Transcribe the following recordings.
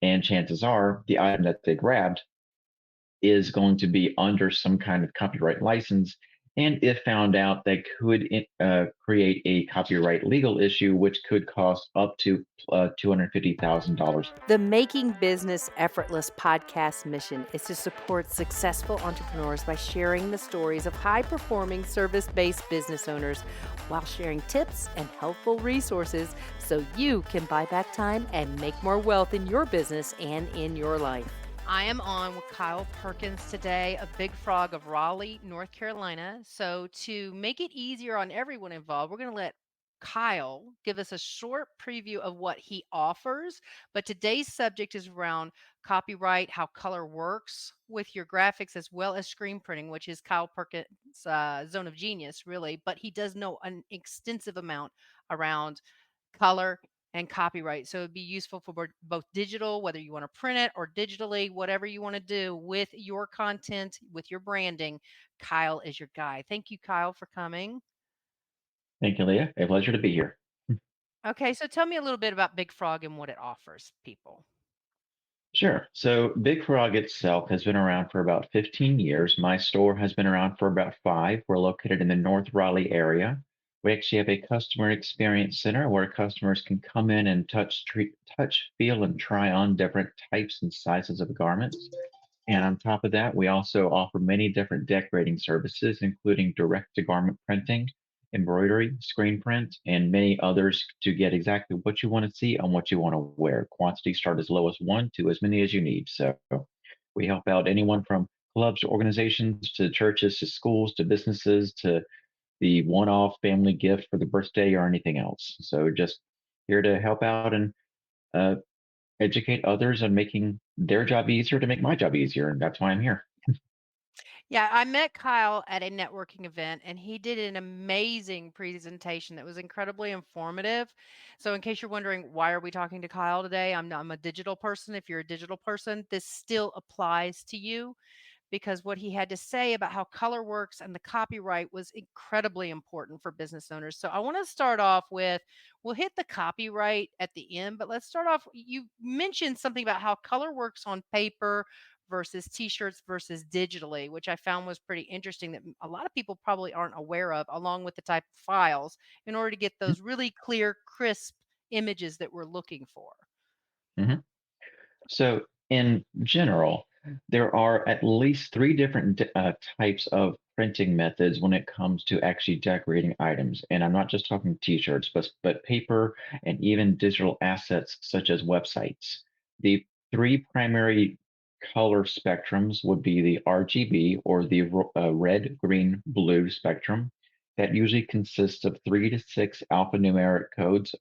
And chances are the item that they grabbed is going to be under some kind of copyright license. And if found out, that could create a copyright legal issue, which could cost up to $250,000. The Making Business Effortless podcast mission is to support successful entrepreneurs by sharing the stories of high performing service based business owners while sharing tips and helpful resources so you can buy back time and make more wealth in your business and in your life. I am on with Kyle Perkins today of Big Frog of Raleigh, North Carolina. So, to make it easier on everyone involved, we're going to let Kyle give us a short preview of what he offers. But today's subject is around copyright, how color works with your graphics, as well as screen printing, which is Kyle Perkins' zone of genius, really. But he does know an extensive amount around color and copyright. So it'd be useful for both digital, whether you want to print it or digitally, whatever you want to do with your content, with your branding. Kyle is your guy. Thank you, Kyle, for coming. Thank you, Leah. A pleasure to be here. Okay, so tell me a little bit about Big Frog and what it offers people. Sure. So Big Frog itself has been around for about 15 years. My store has been around for about 5. We're located in the North Raleigh area. We actually have a customer experience center where customers can come in and touch, feel, and try on different types and sizes of garments. And on top of that, we also offer many different decorating services, including direct to garment printing, embroidery, screen print, and many others to get exactly what you want to see on what you want to wear. Quantities start as low as 1 to as many as you need. So we help out anyone from clubs to organizations to churches to schools to businesses to the one off family gift for the birthday or anything else. So just here to help out and uh, educate others on making their job easier to make my job easier. And that's why I'm here. Yeah, I met Kyle at a networking event and he did an amazing presentation that was incredibly informative. So in case you're wondering why are we talking to Kyle today, I'm a digital person. If you're a digital person, this still applies to you because what he had to say about how color works and the copyright was incredibly important for business owners. So I want to start off with we'll hit the copyright at the end, but let's start off. You mentioned something about how color works on paper versus t-shirts versus digitally, which I found was pretty interesting that a lot of people probably aren't aware of, along with the type of files in order to get those really clear, crisp images that we're looking for. Mhm. So, in general, there are at least 3 different types of printing methods when it comes to actually decorating items. And I'm not just talking t-shirts, but paper and even digital assets such as websites. The 3 primary color spectrums would be the RGB or the red, green, blue spectrum. That usually consists of 3 to 6 alphanumeric codes,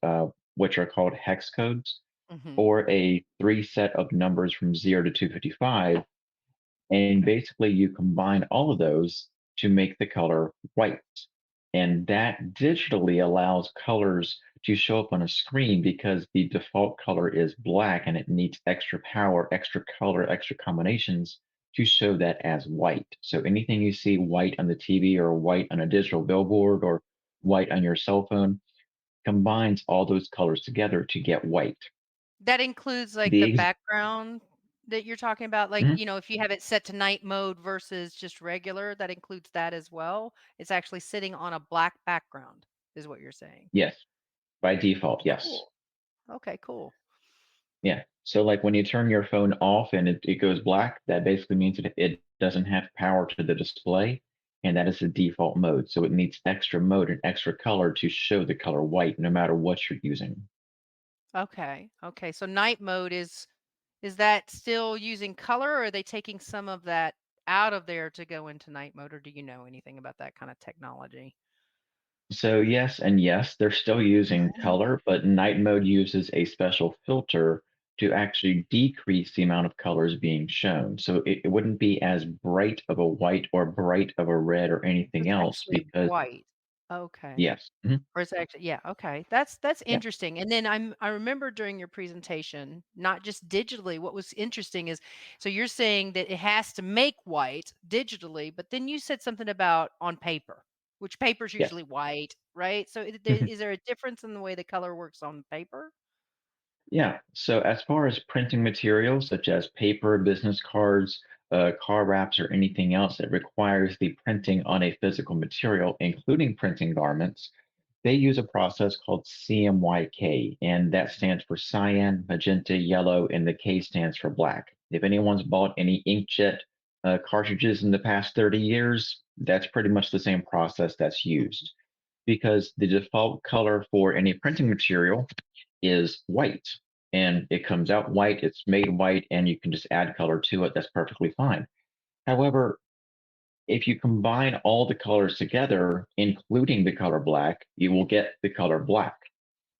which are called hex codes Hmm. or a 3 set of numbers from 0 to 255. And basically, you combine all of those to make the color white. And that digitally allows colors to show up on a screen because the default color is black and it needs extra power, extra color, extra combinations to show that as white. So anything you see white on the TV or white on a digital billboard or white on your cell phone combines all those colors together to get white. That includes, like, the The ex- background that you're talking about, like, Mhm. if you have it set to night mode versus just regular, that includes that as well? It's actually sitting on a black background, is what you're saying? Yes, by default, yes. Cool. Okay, cool. Yeah. So like when you turn your phone off and it goes black, that basically means that it doesn't have power to the display, and that is the default mode. So it needs extra mode and extra color to show the color white no matter what you're using. Okay, okay, so night mode is that still using color, or are they taking some of that out of there to go into night mode, or do you know anything about that kinda technology? So yes and yes, they're still using Mhm. color, but night mode uses a special filter to actually decrease the amount of colors being shown. So it wouldn't be as bright of a white or bright of a red or anything It's else actually because white. Okay. yes. Mhm. Or it's actually yeah, okay. That's Yeah. interesting. And then I remember during your presentation, not just digitally, what was interesting is so you're saying that it has to make white digitally, but then you said something about on paper, which paper's Yes. usually white, right? So is there a difference in the way the color works on paper? Yeah. So as far as printing materials such as paper, business cards, car wraps, or anything else that requires the printing on a physical material, including printing garments, they use a process called CMYK, and that stands for cyan, magenta, yellow, and the K stands for black. If anyone's bought any inkjet cartridges in the past 30 years, that's pretty much the same process that's used because the default color for any printing material is white and it comes out white, it's made white, and you can just add color to it. That's perfectly fine. However, if you combine all the colors together, including the color black, you will get the color black.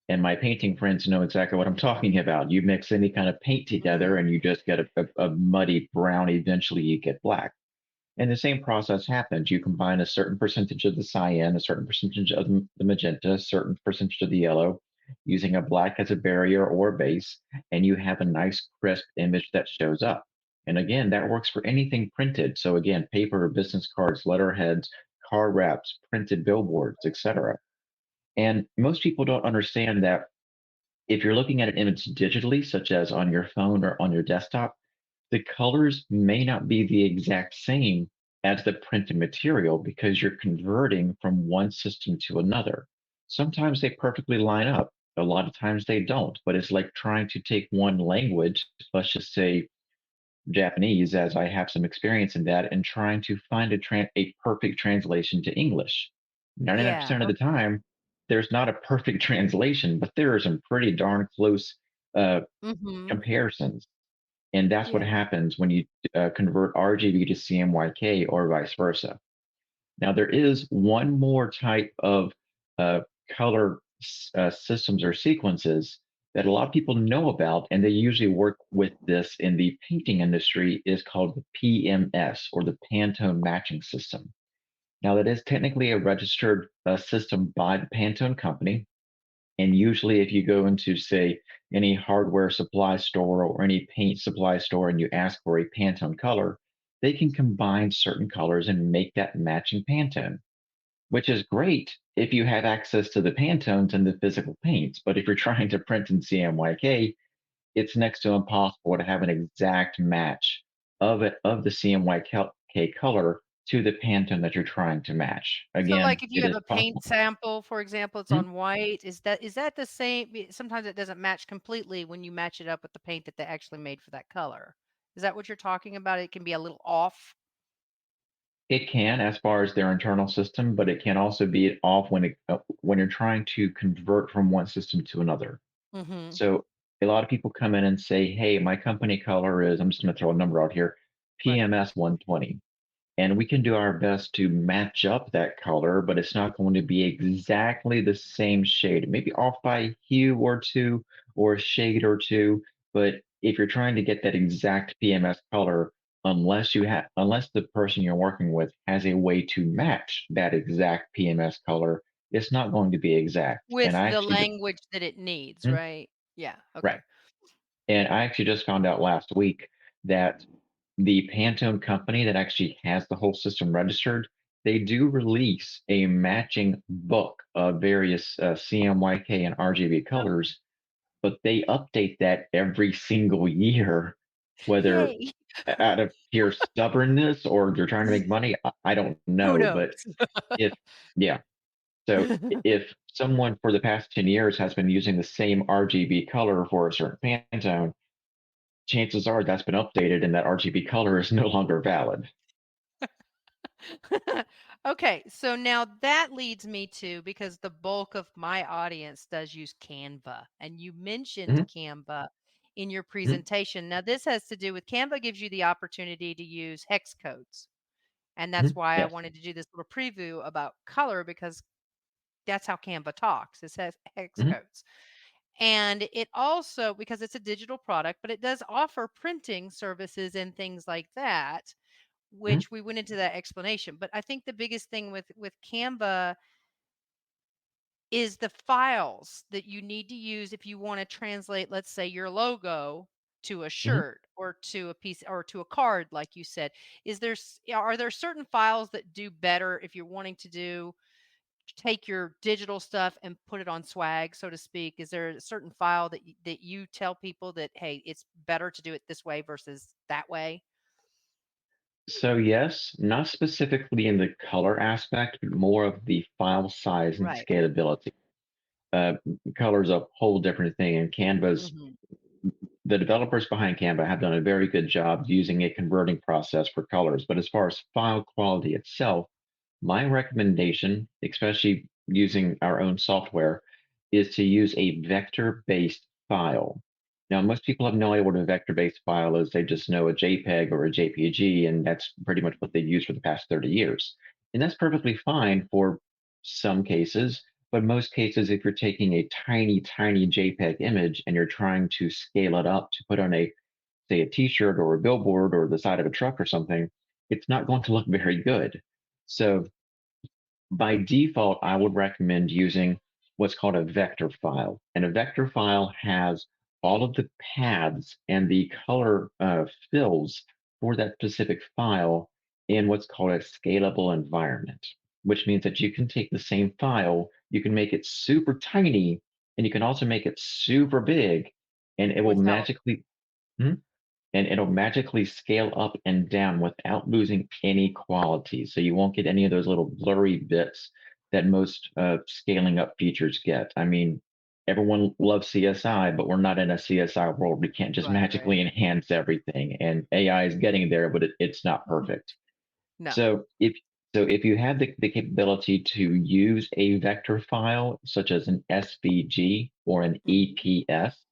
And my painting friends know exactly what I'm talking about. You mix any kind of paint together Mhm. and you just get a muddy brown. Eventually, you get black. And the same process happens. You combine a certain percentage of the cyan, a certain percentage of the magenta, a certain percentage of the yellow, using a black as a barrier or base, and you have a nice crisp image that shows up. And again, that works for anything printed. So again, paper, business cards, letterheads, car wraps, printed billboards, etc. And most people don't understand that if you're looking at an image digitally, such as on your phone or on your desktop, the colors may not be the exact same as the printed material because you're converting from one system to another. Sometimes they perfectly line up. A lot of times they don't, but it's like trying to take one language, let's just say Japanese, as I have some experience in that, and trying to find a perfect translation to English. 99% Yeah. of the time, there's not a perfect translation, but there are some pretty darn close uh, Mhm. comparisons. And that's what Yeah. happens when you convert RGB to CMYK or vice versa. Now, there is one more type of uh, color systems or sequences that a lot of people know about, and they usually work with this in the painting industry, is called the PMS or the Pantone Matching System. Now, that is technically a registered system by the Pantone company, and usually, if you go into, say, any hardware supply store or any paint supply store and you ask for a Pantone color, they can combine certain colors and make that matching Pantone, which is great if you have access to the Pantones and the physical paints. But if you're trying to print in CMYK, it's next to impossible to have an exact match of the CMYK color to the Pantone that you're trying to match. So, Again, like, if you it have is a paint possible. sample, for example, it's Mhm. on white, is that the same sometimes it doesn't match completely when you match it up with the paint that they actually made for that color. Is that what you're talking about? It can be a little off? It can, as far as their internal system, but it can also be off when you're trying to convert from one system to another. Mhm. So a lot of people come in and say, "Hey, my company color is," I'm just going to throw a number out here, Right. PMS 120. And we can do our best to match up that color, but it's not going to be exactly the same shade. Maybe off by a hue or two or a shade or two. But if you're trying to get that exact PMS color, unless the person you're working with has a way to match that exact PMS color, it's not going to be exact. With And I the actually just language that it needs, mm, right? Yeah, right. okay. And I actually just found out last week that the Pantone company that actually has the whole system registered, they do release a matching book of various CMYK and RGB Oh, colors, but they update that every single year, whether yay. out of pure stubbornness or they're trying to make money. I don't Who know, knows? but if yeah, so if someone for the past 10 years has been using the same RGB color for a certain Pantone, chances are that's been updated and that RGB color is no longer valid. Okay, so now that leads me to because the bulk of my audience does use Canva, and you mentioned Mhm, Canva in your mhm, presentation. Now, this has to do with Canva gives you the opportunity to use hex codes. And that's mhm, why I yes. wanted to do this little preview about color because that's how Canva talks. It says hex Mhm, codes. And it also, because it's a digital product, but it does offer printing services and things like that, mhm, which we went into that explanation. But I think the biggest thing with Canva is the files that you need to use if you want to translate, let's say, your logo to a mhm. shirt or to a piece or to a card, like you said. Are there certain files that do better if you're wanting to do take your digital stuff and put it on swag, so to speak? Is there a certain file that you tell people that, hey, it's better to do it this way versus that way? So yes, not specifically in the color aspect, but more of the file size and Right. scalability. Uh, Color's a whole different thing, and Canva's Mhm. the developers behind Canva have done a very good job using a converting process for colors. But as far as file quality itself, my recommendation, especially using our own software, is to use a vector-based file. Now, most people have no idea what a vector-based file is. They just know a JPEG or a JPG, and that's pretty much what they've used for the past 30 years. And that's perfectly fine for some cases, but most cases, if you're taking a tiny, tiny JPEG image and you're trying to scale it up to put on a, say, a t-shirt or a billboard or the side of a truck or something, it's not going to look very good. So by default, I would recommend using what's called a vector file. And a vector file has all of the paths and the color fills for that specific file in what's called a scalable environment, which means that you can take the same file, you can make it super tiny, and you can also make it super big, and it will Without magically. Hmm? And it'll magically scale up and down without losing any quality. So you won't get any of those little blurry bits that most scaling up features get. I mean, everyone loves CSI, but we're not in a CSI world. We can't just right, right. magically enhance everything. And AI is getting there, but it's not Mhm. perfect. No. So if you have the capability to use a vector file, such as an SVG or an Mhm. EPS,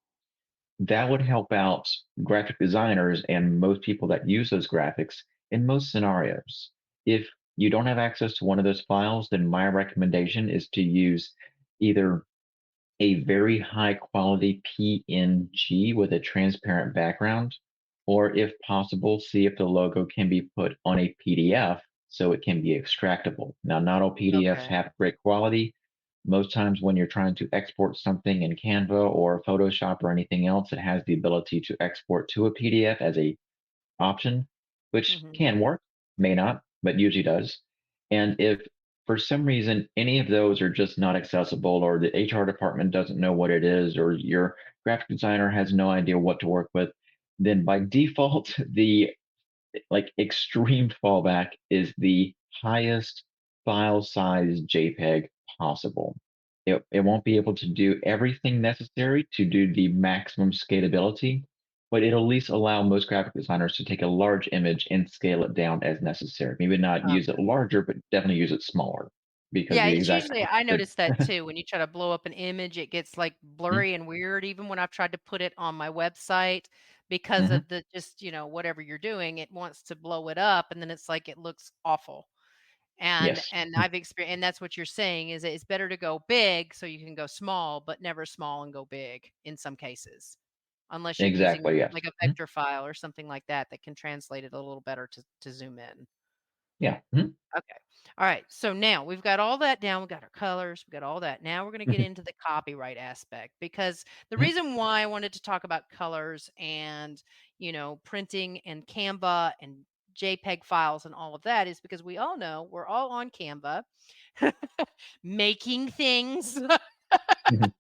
that would help out graphic designers and most people that use those graphics in most scenarios. If you don't have access to one of those files, then my recommendation is to use either a very high quality PNG with a transparent background, or if possible, see if the logo can be put on a PDF so it can be extractable. Now, not all PDFs Okay. have great quality. Most times, when you're trying to export something in Canva or Photoshop or anything else, it has the ability to export to a PDF as a option, which Mhm. can work, may not, but usually does. And if for some reason any of those are just not accessible, or the HR department doesn't know what it is, or your graphic designer has no idea what to work with, then by default, the extreme fallback is the highest file size JPEG possible. It won't be able to do everything necessary to do the maximum scalability, but it'll at least allow most graphic designers to take a large image and scale it down as necessary. Maybe not use it larger, but definitely use it smaller because Yeah, the it's exact usually I the noticed that too. When you try to blow up an image, it gets like Mhm, blurry and weird even when I've tried to put it on my website because mhm, of the just, whatever you're doing, it wants to blow it up and then it's like it looks awful. yes, And I've experienced and that's what you're saying is that it's better to go big so you can go small, but never small and go big in some cases. Unless you're using exactly, yes. like a Mhm, vector file or something like that can translate it a little better to zoom in. yeah. Mhm, Okay. All right. So now we've got all that down. We got our colors. We got all that. Now we're going to get mhm, into the copyright aspect because the mhm, reason why I wanted to talk about colors and, printing and Canva and JPEG files and all of that is because we all know we're all on Canva making things. mhm,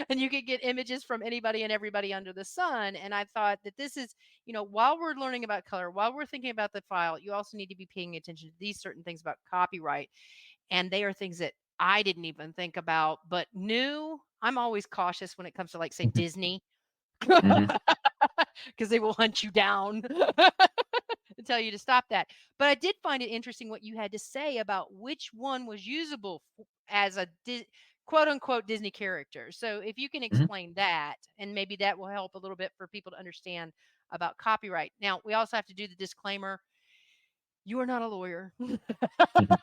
And you could get images from anybody and everybody under the sun. And I thought that this is, while we're learning about color, while we're thinking about the file, you also need to be paying attention to these certain things about copyright. And they are things that I didn't even think about, but knew. I'm always cautious when it comes to, like, say, mhm, Disney, mhm, because they will hunt you down and tell you to stop that. But I did find it interesting what you had to say about which one was usable as a quote unquote Disney character. So if you can mhm, explain that, and maybe that will help a little bit for people to understand about copyright. Now, we also have to do the disclaimer: you are not a lawyer. mhm,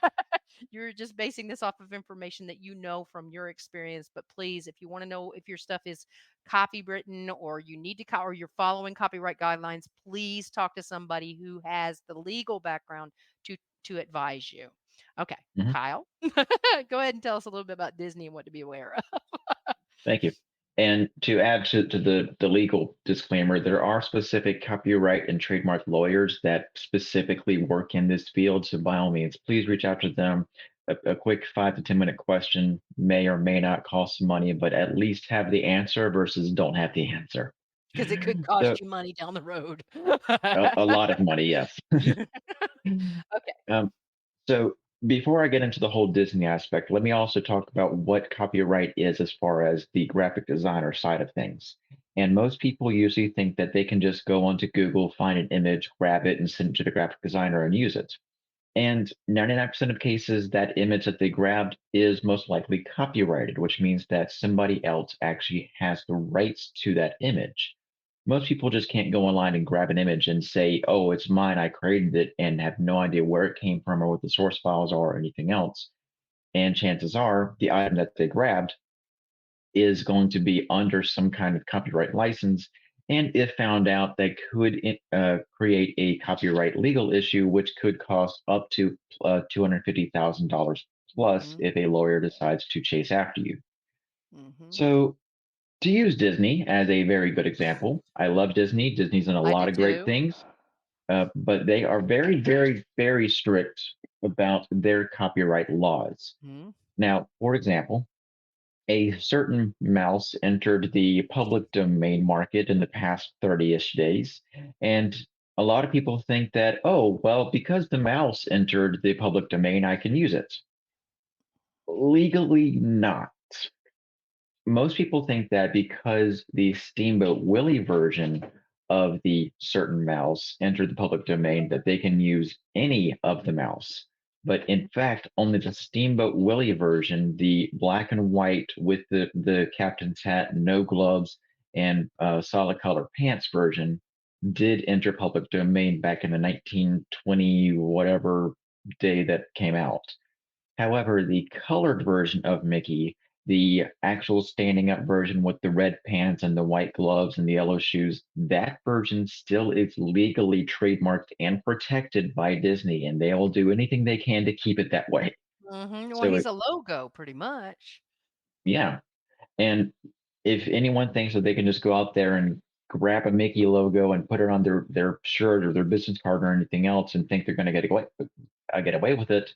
You're just basing this off of information that you know from your experience. But please, if you want to know if your stuff is copywritten or you need to, or you're following copyright guidelines, please talk to somebody who has the legal background to advise you. Okay, mhm. Kyle, go ahead and tell us a little bit about Disney and what to be aware of. Thank you. And to add to the legal disclaimer, there are specific copyright and trademark lawyers that specifically work in this field. So by all means, please reach out to them. a quick 5 to 10 minute question may or may not cost some money, but at least have the answer versus don't have the answer. Because it could So cost you money down the road. a lot of money, yes. Okay. um, so before I get into the whole Disney aspect, let me also talk about what copyright is as far as the graphic designer side of things. And most people usually think that they can just go onto Google, find an image, grab it, and send it to the graphic designer and use it. And 99% of cases, that image that they grabbed is most likely copyrighted, which means that somebody else actually has the rights to that image. Most people just can't go online and grab an image and say, oh, it's mine, I created it, and have no idea where it came from or what the source files are or anything else. And chances are the item that they grabbed is going to be under some kind of copyright license. And if found out, that could create a copyright legal issue, which could cost up to $250,000 plus Mhm, if a lawyer decides to chase after you. mhm. So, to use Disney as a very good example, I love Disney. Disney's done a I do lot of great too. things, but they are very, very, very strict about their copyright laws. Mhm. Now, for example, a certain mouse entered the public domain market in the past 30-ish days. And a lot of people think that, oh, well, because the mouse entered the public domain, I can use it. Legally, not. Most people think that because the Steamboat Willie version of the certain mouse entered the public domain, that they can use any of the mouse. But in fact, only the Steamboat Willie version, the black and white with the captain's hat, no gloves, and solid color pants version, did enter public domain back in the 1920 whatever day that came out. However, the colored version of Mickey, the actual standing up version with the red pants and the white gloves and the yellow shoes, that version still is legally trademarked and protected by Disney, and they will do anything they can to keep it that way. Mhm. Well, So, he's a logo pretty much. yeah. And if anyone thinks that they can just go out there and grab a Mickey logo and put it on their shirt or their business card or anything else and think they're going to get away with it,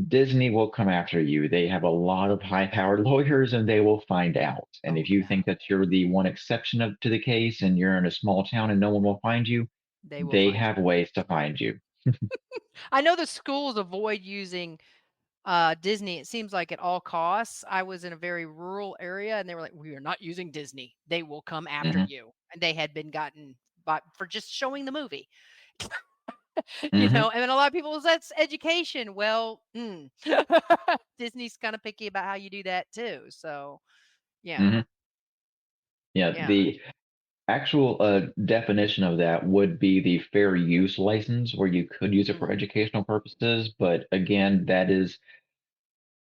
Disney will come after you. They have a lot of high-powered lawyers and they will find out. And Oh, if you yeah. think that you're the one exception to the case and you're in a small town and no one will find you, They will they find have you. ways to find you. I know the schools avoid using, Disney, it seems like at all costs. I was in a very rural area, and they were like, "We are not using Disney. They will come after Hmm. you." And they had been gotten by for just showing the movie. Hmm. And then a lot of people, "Well, that's education." Well, Disney's kinda picky about how you do that too. So, yeah, Hmm. Yeah, yeah. the actual definition of that would be the fair use license, where you could use it for Mhm, educational purposes. But again, that is,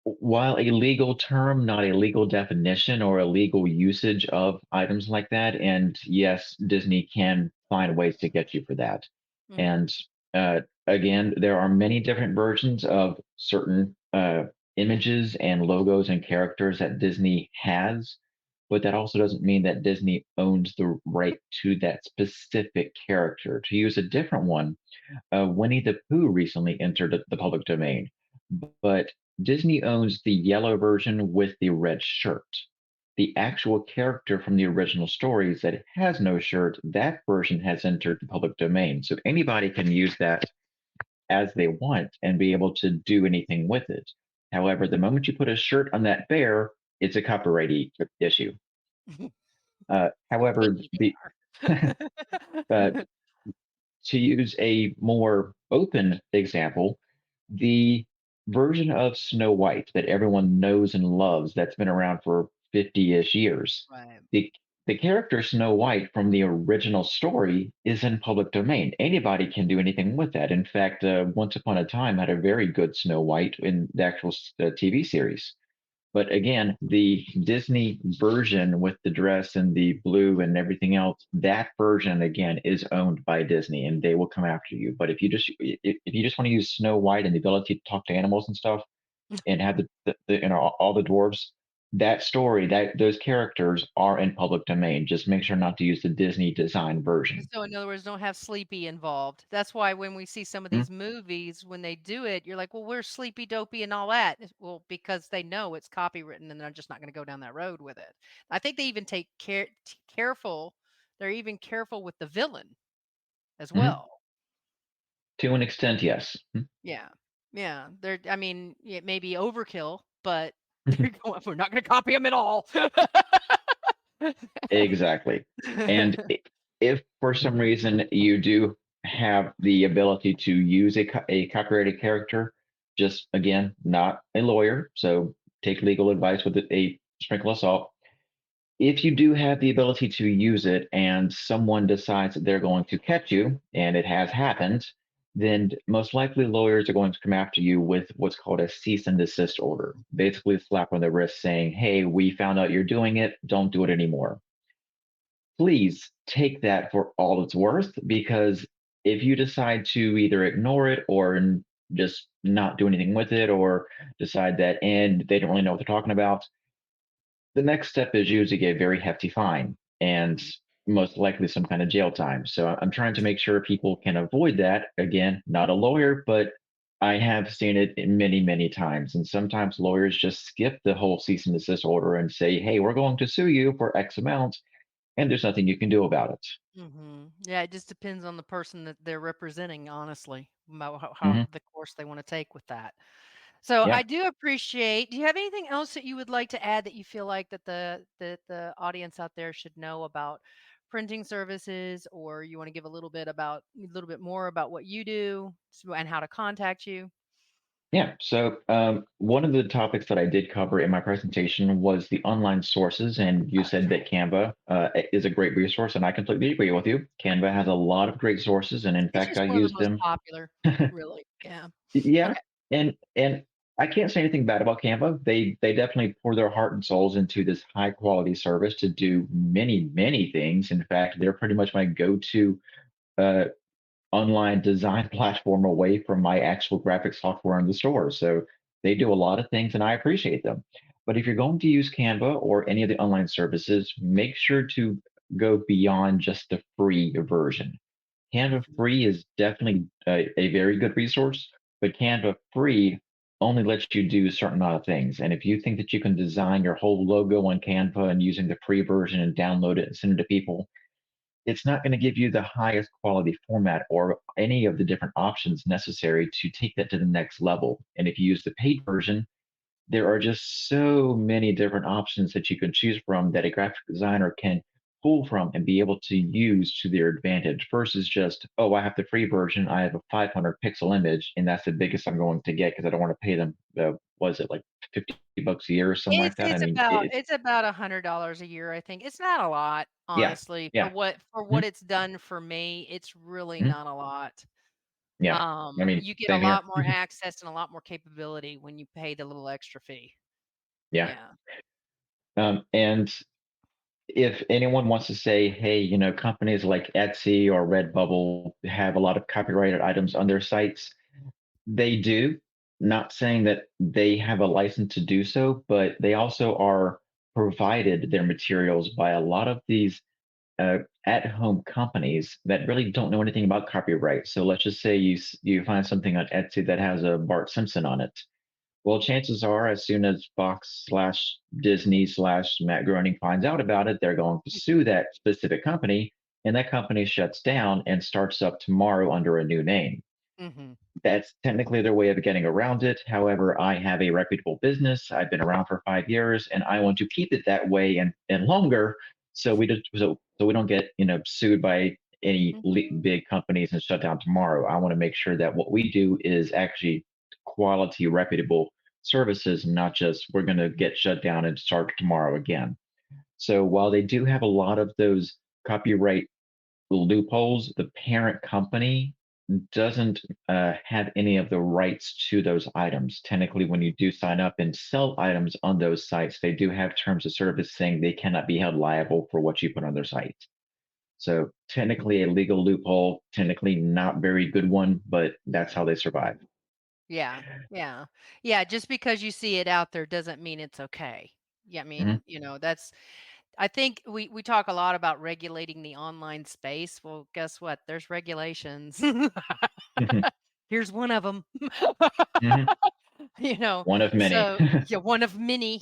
while a legal term, not a legal definition or a legal usage of items like that. And yes, Disney can find ways to get you for that. mhm, And again, there are many different versions of certain images and logos and characters that Disney has, but that also doesn't mean that Disney owns the right to that specific character. To use a different one, Winnie the Pooh recently entered the public domain, but Disney owns the yellow version with the red shirt. The actual character from the original stories that has no shirt, that version has entered the public domain. So anybody can use that as they want and be able to do anything with it. However, the moment you put a shirt on that bear, it's a copyright issue. mhm. However, Maybe the they uh, are. to use a more open example, the version of Snow White that everyone knows and loves that's been around for 50-ish years. Right. The character Snow White from the original story is in public domain. Anybody can do anything with that. In fact, Once Upon a Time had a very good Snow White in the actual TV series. But again, the Disney version with the dress and the blue and everything else, that version again is owned by Disney and they will come after you. But if you just want to use Snow White and the ability to talk to animals and stuff and have all the dwarves, that story, that those characters are in public domain. Just make sure not to use the Disney design version. So in other words, don't have Sleepy involved. That's why when we see some of Mhm, these movies, when they do it, you're like, "Well, where's Sleepy Dopey and all that?" Well, because they know it's copywritten and they're just not gonna go down that road with it. I think they even take careful they're even careful with the villain as mhm. well. To an extent, yes. Yeah. Yeah. They're I mean, it may be overkill, but they're going, "We're not gonna copy them at all." Exactly. And if for some reason you do have the ability to use a copyrighted character, just again, not a lawyer, so take legal advice with a sprinkle of salt. If you do have the ability to use it and someone decides that they're going to catch you, and it has happened, then most likely lawyers are going to come after you with what's called a cease and desist order. Basically, a slap on the wrist saying, hey, we found out you're doing it, don't do it anymore. Please take that for all it's worth, because if you decide to either ignore it or just not do anything with it, or decide that and they don't really know what they're talking about, the next step is usually a very hefty fine and Mhm. most likely some kind of jail time. So I'm trying to make sure people can avoid that. Again, not a lawyer, but I have seen it many, many times. And sometimes lawyers just skip the whole cease and desist order and say, hey, we're going to sue you for X amount, and there's nothing you can do about it. Mhm. Yeah, it just depends on the person that they're representing, honestly, about how Hmm. the course they wanna take with that. So, I Yeah. do appreciate do you have anything else that you would like to add that you feel like that the audience out there should know about printing services, or you wanna give a little bit more about what you do and how to contact you? Yeah. So, one of the topics that I did cover in my presentation was the online sources, and you said that Canva is a great resource, and I completely agree with you. Canva has a lot of great sources, and in It's fact, just I one of the use most them. popular, really. Yeah. Yeah, Okay. and I can't say anything bad about Canva. They definitely pour their heart and souls into this high quality service to do many many things. In fact, they're pretty much my go to. Uh, Online design platform away from my actual graphic software in the store. So they do a lot of things and I appreciate them. But if you're going to use Canva or any of the online services, make sure to go beyond just the free version. Canva Mhm. free is definitely a very good resource, but Canva free only lets you do a certain amount of things. And if you think that you can design your whole logo on Canva and using the free version and download it and send it to people, it's not going to give you the highest quality format or any of the different options necessary to take that to the next level. And if you use the paid version, there are just so many different options that you can choose from that a graphic designer can pull from and be able to use to their advantage versus just, oh, I have the free version. I have a 500 pixel image, and that's the biggest I'm going to get because I don't want to pay them, was it like $50 a year or something like that? I mean, It's about $100 a year, I think. It's not a lot, yeah, honestly, yeah, for mhm, what it's done for me, it's really mhm, not a lot. yeah. I mean, You get a same here. lot more access and a lot more capability when you pay the little extra fee. Yeah. Yeah. And if anyone wants to say, hey, companies like Etsy or Redbubble have a lot of copyrighted items on their sites, they do. Not saying that they have a license to do so, but they also are provided their materials by a lot of these at-home companies that really don't know anything about copyright. So let's just say you find something on Etsy that has a Bart Simpson on it. Well, chances are, as soon as Fox slash Disney slash Matt Groening finds out about it, they're going to sue that specific company, and that company shuts down and starts up tomorrow under a new name. Mhm. That's technically their way of getting around it. However, I have a reputable business. I've been around for 5 years, and I want to keep it that way and longer, so we don't get sued by any Mhm. big companies and shut down tomorrow. I want to make sure that what we do is actually quality, reputable services, not just we're going to get shut down and start tomorrow again. So while they do have a lot of those copyright loopholes, the parent company doesn't have any of the rights to those items. Technically, when you do sign up and sell items on those sites, they do have terms of service saying they cannot be held liable for what you put on their site. So, technically, a legal loophole, technically not very good one, but that's how they survive. Yeah. Yeah. Yeah, just because you see it out there doesn't mean it's okay. Yeah, I Hmm. mean, that's I think we talk a lot about regulating the online space. Well, guess what? There's regulations. Hmm. Here's one of them. Hmm. you know One of many. so yeah, one of many.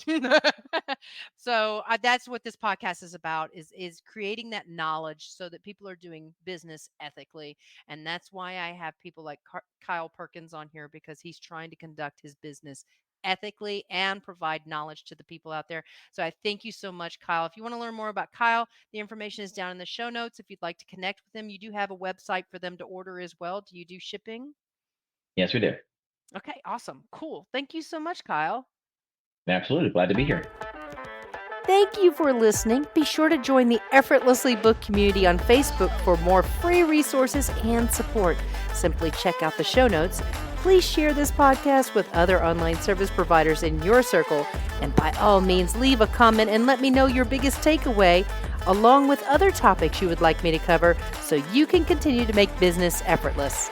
So that's what this podcast is about, is creating that knowledge so that people are doing business ethically. And that's why I have people like Kyle Perkins on here, because he's trying to conduct his business ethically and provide knowledge to the people out there. So I thank you so much, Kyle. If you want to learn more about Kyle, the information is down in the show notes. If you'd like to connect with him, you do have a website for them to order as well. Do you do shipping? Yes, we do. Okay, awesome. Cool. Thank you so much, Kyle. Absolutely. Glad to be here. Thank you for listening. Be sure to join the Effortlessly Book community on Facebook for more free resources and support. Simply check out the show notes. Please share this podcast with other online service providers in your circle. And by all means, leave a comment and let me know your biggest takeaway, along with other topics you would like me to cover, so you can continue to make business effortless.